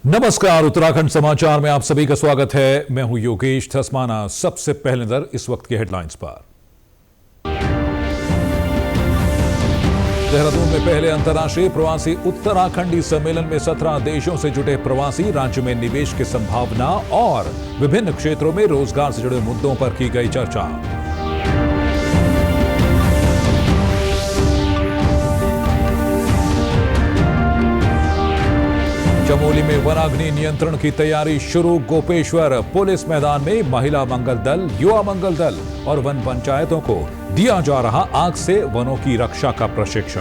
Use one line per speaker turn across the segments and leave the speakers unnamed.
नमस्कार, उत्तराखंड समाचार में आप सभी का स्वागत है। मैं हूं योगेश धस्माना। सबसे पहले नजर इस वक्त की हेडलाइंस पर। देहरादून में पहले अंतर्राष्ट्रीय प्रवासी उत्तराखंडी सम्मेलन में 17 देशों से जुटे प्रवासी, राज्य में निवेश की संभावना और विभिन्न क्षेत्रों में रोजगार से जुड़े मुद्दों पर की गई चर्चा। चमोली में वनाग्नि नियंत्रण की तैयारी शुरू। गोपेश्वर पुलिस मैदान में महिला मंगल दल, युवा मंगल दल और वन पंचायतों को दिया जा रहा आग से वनों की रक्षा का प्रशिक्षण।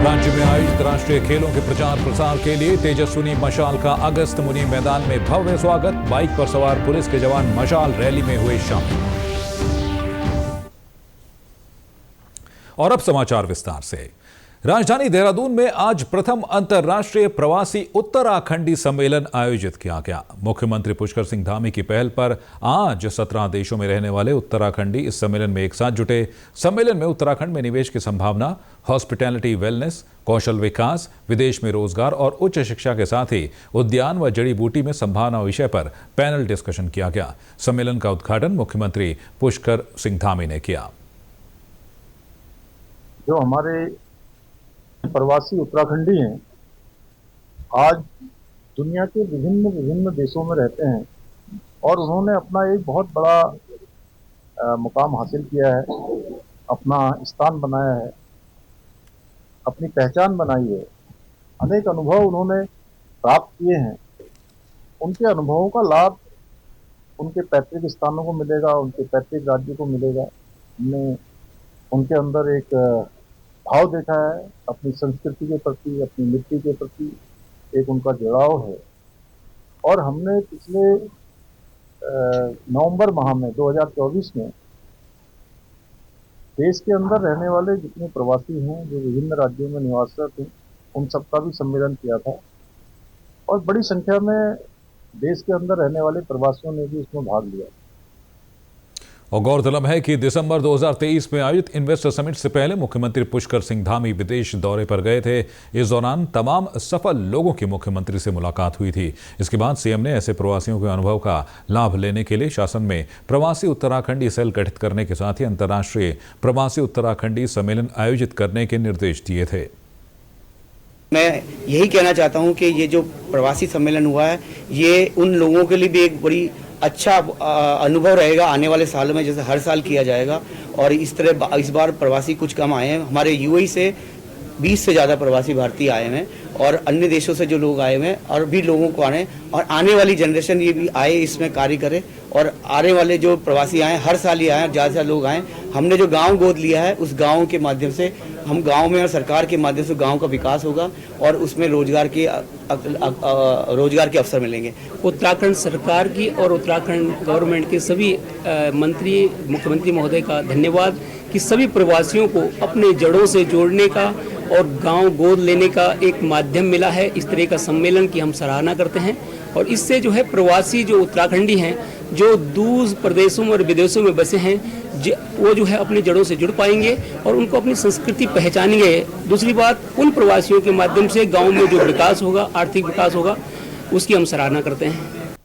राज्य में आयोजित राष्ट्रीय खेलों के प्रचार प्रसार के लिए तेजस्विनी मशाल का अगस्त मुनि मैदान में भव्य स्वागत। बाइक पर सवार पुलिस के जवान मशाल रैली में हुए शामिल। और अब समाचार विस्तार से। राजधानी देहरादून में आज प्रथम अंतर्राष्ट्रीय प्रवासी उत्तराखंडी सम्मेलन आयोजित किया गया। मुख्यमंत्री पुष्कर सिंह धामी की पहल पर आज 17 देशों में रहने वाले उत्तराखंडी इस सम्मेलन में एक साथ जुटे। सम्मेलन में उत्तराखंड में निवेश की संभावना, हॉस्पिटैलिटी, वेलनेस, कौशल विकास, विदेश में रोजगार और उच्च शिक्षा के साथ ही उद्यान व जड़ी बूटी में संभावना विषय पर पैनल डिस्कशन किया गया। सम्मेलन का उद्घाटन मुख्यमंत्री पुष्कर सिंह धामी ने किया।
जो हमारे प्रवासी उत्तराखंडी हैं, आज दुनिया के विभिन्न देशों में रहते हैं और उन्होंने अपना एक बहुत बड़ा मुकाम हासिल किया है, अपना स्थान बनाया है, अपनी पहचान बनाई है। अनेक अनुभव उन्होंने प्राप्त किए हैं। उनके अनुभवों का लाभ उनके पैतृक स्थानों को मिलेगा, उनके पैतृक राज्य को मिलेगा। हमने उनके अंदर एक भाव देखा है, अपनी संस्कृति के प्रति, अपनी मिट्टी के प्रति एक उनका जुड़ाव है। और हमने पिछले नवंबर माह में 2024 में देश के अंदर रहने वाले जितने प्रवासी हैं, जो विभिन्न राज्यों में निवासरत हैं, उन सबका भी सम्मेलन किया था और बड़ी संख्या में देश के अंदर रहने वाले प्रवासियों ने भी इसमें भाग लिया।
और गौरतलब है कि दिसंबर 2023 में आयोजित इन्वेस्टर समिट से पहले मुख्यमंत्री पुष्कर सिंह धामी विदेश दौरे पर गए थे। इस दौरान तमाम सफल लोगों की मुख्यमंत्री से मुलाकात हुई थी। इसके बाद सीएम ने ऐसे प्रवासियों के अनुभव का लाभ लेने के लिए शासन में प्रवासी उत्तराखंडी सेल गठित करने के साथ ही अंतर्राष्ट्रीय प्रवासी उत्तराखंडी सम्मेलन आयोजित करने के निर्देश दिए थे।
मैं यही कहना चाहता हूं कि ये जो प्रवासी सम्मेलन हुआ है, ये उन लोगों के लिए भी एक बड़ी अच्छा अनुभव रहेगा आने वाले सालों में, जैसे हर साल किया जाएगा। और इस तरह इस बार प्रवासी कुछ कम आए हैं। हमारे यूएई से 20 से ज़्यादा प्रवासी भारतीय आए हैं और अन्य देशों से जो लोग आए हैं और भी लोगों को आने, और आने वाली जनरेशन ये भी आए, इसमें कार्य करे। और आने वाले जो प्रवासी आए, हर साल ये आए, ज़्यादा से ज़्यादा लोग आए। हमने जो गांव गोद लिया है, उस गांव के माध्यम से हम गांव में और सरकार के माध्यम से गांव का विकास होगा और उसमें रोजगार के अवसर मिलेंगे।
उत्तराखंड सरकार की और उत्तराखंड गवर्नमेंट के सभी मंत्री, मुख्यमंत्री महोदय का धन्यवाद कि सभी प्रवासियों को अपने जड़ों से जोड़ने का और गांव गोद लेने का एक माध्यम मिला है। इस तरह का सम्मेलन की हम सराहना करते हैं और इससे जो है प्रवासी जो उत्तराखंडी हैं, जो दूर प्रदेशों और विदेशों में बसे हैं, वो जो है अपनी जड़ों से जुड़ पाएंगे और उनको अपनी संस्कृति पहचानेंगे। दूसरी बात, उन प्रवासियों के माध्यम से गांव में जो विकास होगा, आर्थिक विकास होगा, उसकी हम सराहना करते हैं।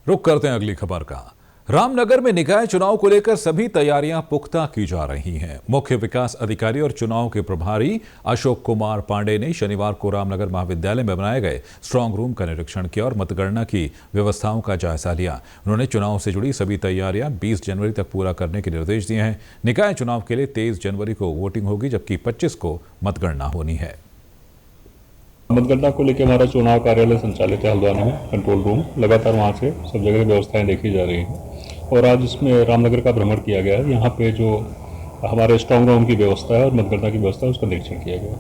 रुक करते हैं अगली खबर का। रामनगर में निकाय चुनाव को लेकर सभी तैयारियां पुख्ता की जा रही हैं। मुख्य विकास अधिकारी और चुनाव के प्रभारी अशोक कुमार पांडे ने शनिवार को रामनगर महाविद्यालय में बनाए गए स्ट्रांग रूम का निरीक्षण किया और मतगणना की व्यवस्थाओं का जायजा लिया। उन्होंने चुनाव से जुड़ी सभी तैयारियां 20 जनवरी तक पूरा करने के निर्देश दिए हैं। निकाय चुनाव के लिए 23 जनवरी को वोटिंग होगी, जबकि 25 को मतगणना होनी है।
मतगणना को लेकर हमारा चुनाव कार्यालय संचालित है हल्द्वानी में, कंट्रोल रूम। लगातार वहाँ से सब जगह व्यवस्थाएं देखी जा रही हैं और आज इसमें रामनगर का भ्रमण किया गया है। यहाँ पे जो हमारे स्ट्रांग रूम की व्यवस्था है और मतगणना की व्यवस्था है, उसका निरीक्षण किया गया।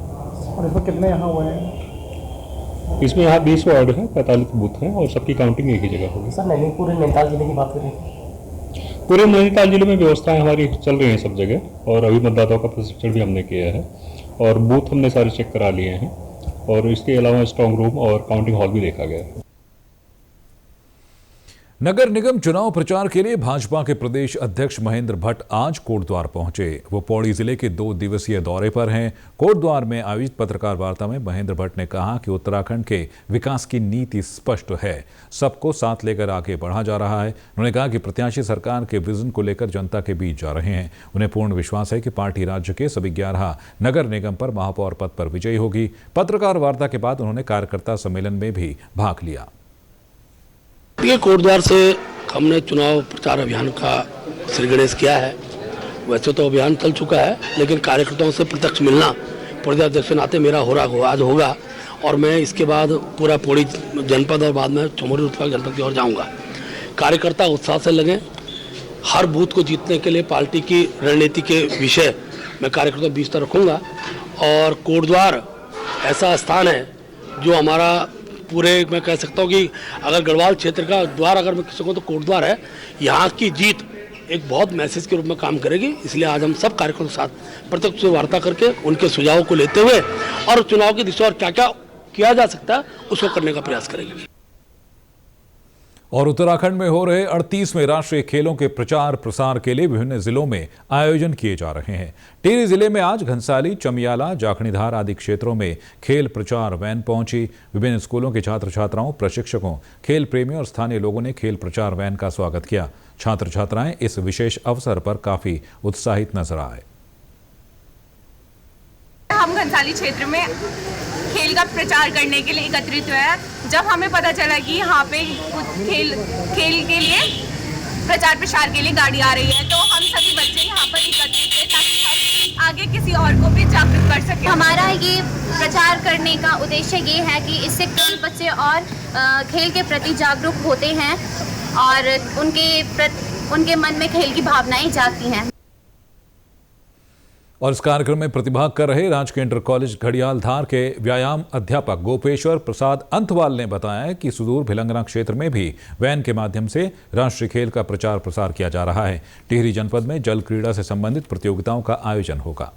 और इसमें कितने यहाँ हुए हैं?
इसमें यहाँ 20 वार्ड है, 45 बूथ हैं और सबकी काउंटिंग एक ही जगह होगी।
सर, पूरे नैनीताल जिले की बात करें?
पूरे नैनीताल जिले में व्यवस्थाएं हमारी चल रही हैं सब जगह और अभी मतदाताओं का प्रशिक्षण भी हमने किया है और बूथ हमने सारे चेक करा लिए हैं और इसके अलावा स्ट्रांग रूम और काउंटिंग हॉल भी देखा गया है।
नगर निगम चुनाव प्रचार के लिए भाजपा के प्रदेश अध्यक्ष महेंद्र भट्ट आज कोटद्वार पहुंचे। वो पौड़ी जिले के 2 दिवसीय दौरे पर हैं। कोटद्वार में आयोजित पत्रकार वार्ता में महेंद्र भट्ट ने कहा कि उत्तराखंड के विकास की नीति स्पष्ट है, सबको साथ लेकर आगे बढ़ा जा रहा है। उन्होंने कहा कि प्रत्याशी सरकार के विजन को लेकर जनता के बीच जा रहे हैं। उन्हें पूर्ण विश्वास है कि पार्टी राज्य के सभी 11 नगर निगम पर महापौर पद पर विजयी होगी। पत्रकार वार्ता के बाद उन्होंने कार्यकर्ता सम्मेलन में भी भाग लिया।
ये कोटद्वार से हमने चुनाव प्रचार अभियान का श्री गणेश किया है। वैसे तो अभियान चल चुका है, लेकिन कार्यकर्ताओं से प्रत्यक्ष मिलना प्रदेश अध्यक्ष के नाते मेरा आज होगा और मैं इसके बाद पूरा पौड़ी जनपद और बाद में चमोली उत्तराखंड जनपद की ओर जाऊंगा। कार्यकर्ता उत्साह से लगे। हर बूथ को जीतने के लिए पार्टी की रणनीति के विषय मैं कार्यकर्ताओं के बीच तक रखूँगा। और कोटद्वार ऐसा स्थान है जो हमारा पूरे, मैं कह सकता हूँ कि अगर गढ़वाल क्षेत्र का द्वार अगर मैं किसी को तो कोटद्वार है। यहाँ की जीत एक बहुत मैसेज के रूप में काम करेगी। इसलिए आज हम सब कार्यकर्ताओं के साथ प्रत्यक्ष वार्ता करके उनके सुझावों को लेते हुए और चुनाव की दिशा और क्या क्या किया जा सकता है उसको करने का प्रयास करेंगे।
और उत्तराखंड में हो रहे 38वें राष्ट्रीय खेलों के प्रचार प्रसार के लिए विभिन्न जिलों में आयोजन किए जा रहे हैं। टिहरी जिले में आज घनसाली, चमियाला, जाखणीधार आदि क्षेत्रों में खेल प्रचार वैन पहुंची। विभिन्न स्कूलों के छात्र छात्राओं, प्रशिक्षकों, खेल प्रेमियों और स्थानीय लोगों ने खेल प्रचार वैन का स्वागत किया। छात्र छात्राएं इस विशेष अवसर पर काफी उत्साहित नजर आए।
हम घनसाली क्षेत्र में खेल का प्रचार करने के लिए एकत्रित हुए हैं। जब हमें पता चला कि यहाँ पे खेल के लिए प्रचार प्रसार के लिए गाड़ी आ रही है, तो हम सभी बच्चे यहाँ पर एकत्रित हुए ताकि हम आगे किसी और को भी जागरूक कर सकें।
हमारा ये प्रचार करने का उद्देश्य ये है कि इससे कई बच्चे और खेल के प्रति जागरूक होते हैं और उनके मन में खेल की भावनाएं जागती हैं।
और इस कार्यक्रम में प्रतिभाग कर रहे राजकीय इंटर कॉलेज घड़ियाल धार के व्यायाम अध्यापक गोपेश्वर प्रसाद अंतवाल ने बताया कि सुदूर भिलंगना क्षेत्र में भी वैन के माध्यम से राष्ट्रीय खेल का प्रचार प्रसार किया जा रहा है। टिहरी जनपद में जल क्रीड़ा से संबंधित प्रतियोगिताओं का आयोजन होगा।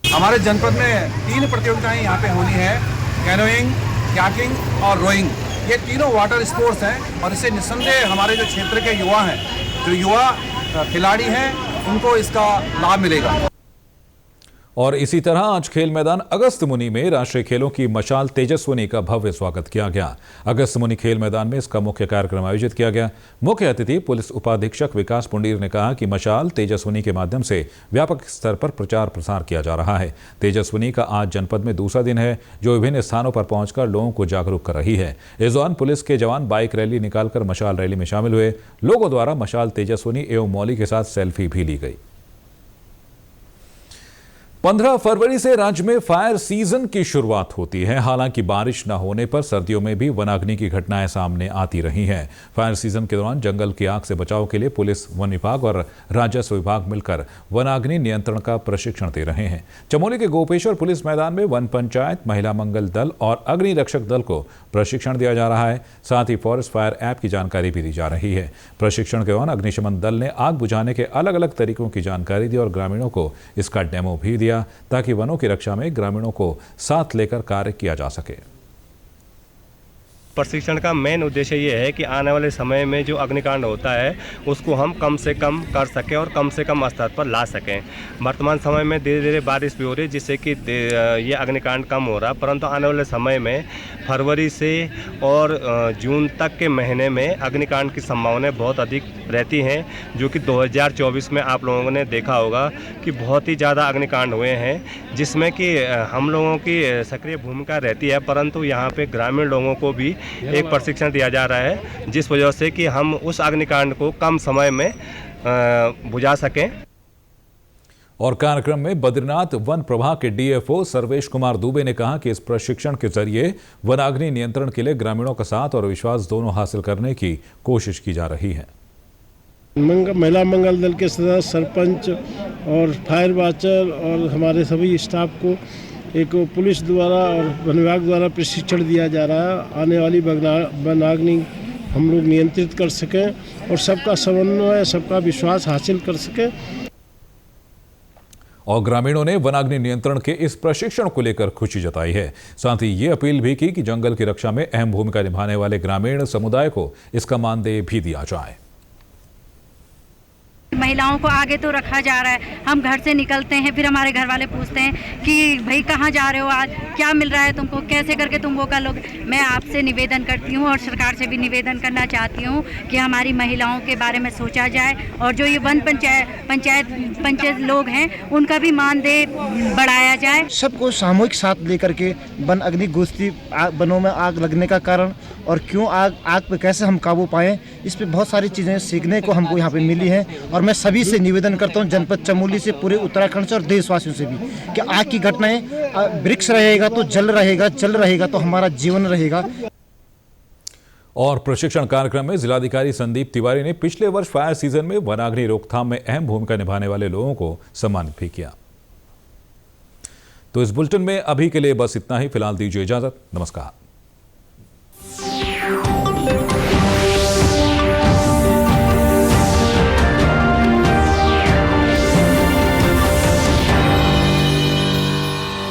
हमारे जनपद में 3 प्रतियोगिताएं यहाँ पे होनी है, कैनोइंग, कयाकिंग और रोइंग। ये तीनों वाटर स्पोर्ट्स हैं और इससे निस्संदेह हमारे जो क्षेत्र के युवा हैं, जो युवा खिलाड़ी हैं, उनको इसका लाभ मिलेगा।
और इसी तरह आज खेल मैदान अगस्त मुनि में राष्ट्रीय खेलों की मशाल तेजस्विनी का भव्य स्वागत किया गया। अगस्त मुनि खेल मैदान में इसका मुख्य कार्यक्रम आयोजित किया गया। मुख्य अतिथि पुलिस उपाधीक्षक विकास पुंडीर ने कहा कि मशाल तेजस्विनी के माध्यम से व्यापक स्तर पर प्रचार प्रसार किया जा रहा है। तेजस्विनी का आज जनपद में दूसरा दिन है, जो विभिन्न स्थानों पर पहुंचकर लोगों को जागरूक कर रही है। इस दौरान पुलिस के जवान बाइक रैली निकालकर मशाल रैली में शामिल हुए। लोगों द्वारा मशाल तेजस्विनी एवं मौली के साथ सेल्फी भी ली गई। 15 फरवरी से राज्य में फायर सीजन की शुरुआत होती है। हालांकि बारिश न होने पर सर्दियों में भी वनाग्नि की घटनाएं सामने आती रही हैं। फायर सीजन के दौरान जंगल की आग से बचाव के लिए पुलिस, वन विभाग और राजस्व विभाग मिलकर वनाग्नि नियंत्रण का प्रशिक्षण दे रहे हैं। चमोली के गोपेश्वर पुलिस मैदान में वन पंचायत, महिला मंगल दल और अग्नि रक्षक दल को प्रशिक्षण दिया जा रहा है। साथ ही फॉरेस्ट फायर ऐप की जानकारी भी दी जा रही है। प्रशिक्षण के दौरान अग्निशमन दल ने आग बुझाने के अलग अलग तरीकों की जानकारी दी और ग्रामीणों को इसका डेमो भी दिया, ताकि वनों की रक्षा में ग्रामीणों को साथ लेकर कार्य किया जा सके।
प्रशिक्षण का मेन उद्देश्य ये है कि आने वाले समय में जो अग्निकांड होता है उसको हम कम से कम कर सकें और कम से कम स्तर पर ला सकें। वर्तमान समय में धीरे धीरे बारिश भी हो रही है, जिससे कि ये अग्निकांड कम हो रहा है, परंतु आने वाले समय में फरवरी से और जून तक के महीने में अग्निकांड की संभावनाएं बहुत अधिक रहती हैं, जो कि 2024 में आप लोगों ने देखा होगा कि बहुत ही ज़्यादा अग्निकांड हुए हैं, जिसमें कि हम लोगों की सक्रिय भूमिका रहती है, परंतु यहाँ पे ग्रामीण लोगों को भी एक प्रशिक्षण दिया जा रहा है, जिस वजह से कि हम उस अग्निकांड को कम समय में बुझा सकें।
और कार्यक्रम में बद्रीनाथ वन प्रभाग के डीएफओ सर्वेश कुमार दुबे ने कहा कि इस प्रशिक्षण के जरिए वनाग्नि नियंत्रण के लिए ग्रामीणों का साथ और विश्वास दोनों हासिल करने की कोशिश की जा रही है।
महिला मंगल दल के सदस्य, सरपंच और फायर वाचर और हमारे सभी स्टाफ को एक पुलिस द्वारा और वन विभाग द्वारा प्रशिक्षण दिया जा रहा है। आने वाली वनाग्नि हम लोग नियंत्रित कर सकें और सबका समन्वय, सबका विश्वास हासिल कर सकें।
और ग्रामीणों ने वनाग्नि नियंत्रण के इस प्रशिक्षण को लेकर खुशी जताई है। साथ ही ये अपील भी की कि जंगल की रक्षा में अहम भूमिका निभाने वाले ग्रामीण समुदाय को इसका मानदेय भी दिया जाए।
महिलाओं को आगे तो रखा जा रहा है। हम घर से निकलते हैं, फिर हमारे घर वाले पूछते हैं कि भाई कहाँ जा रहे हो, आज क्या मिल रहा है तुमको, कैसे करके तुम वो कर लोगे। मैं आपसे निवेदन करती हूँ और सरकार से भी निवेदन करना चाहती हूँ कि हमारी महिलाओं के बारे में सोचा जाए और जो ये वन पंचायत लोग हैं उनका भी मानदेय बढ़ाया जाए।
सबको सामूहिक साथ लेकर के वन अग्नि गोष्ठी, वनों में आग लगने का कारण और क्यों आग पे कैसे हम काबू पाएं, इस पे बहुत सारी चीज़ें सीखने को हमको यहाँ पे मिली हैं। और मैं सभी से निवेदन करता हूँ, जनपद चमोली से, पूरे उत्तराखंड से और देशवासियों से भी, कि आग की घटनाएं, वृक्ष रहेगा तो जल रहेगा तो हमारा जीवन रहेगा।
और प्रशिक्षण कार्यक्रम में जिलाधिकारी संदीप तिवारी ने पिछले वर्ष फायर सीजन में वनाग्नि रोकथाम में अहम भूमिका निभाने वाले लोगों को सम्मानित भी किया। तो इस बुलेटिन में अभी के लिए बस इतना ही। फिलहाल दीजिए इजाजत। नमस्कार।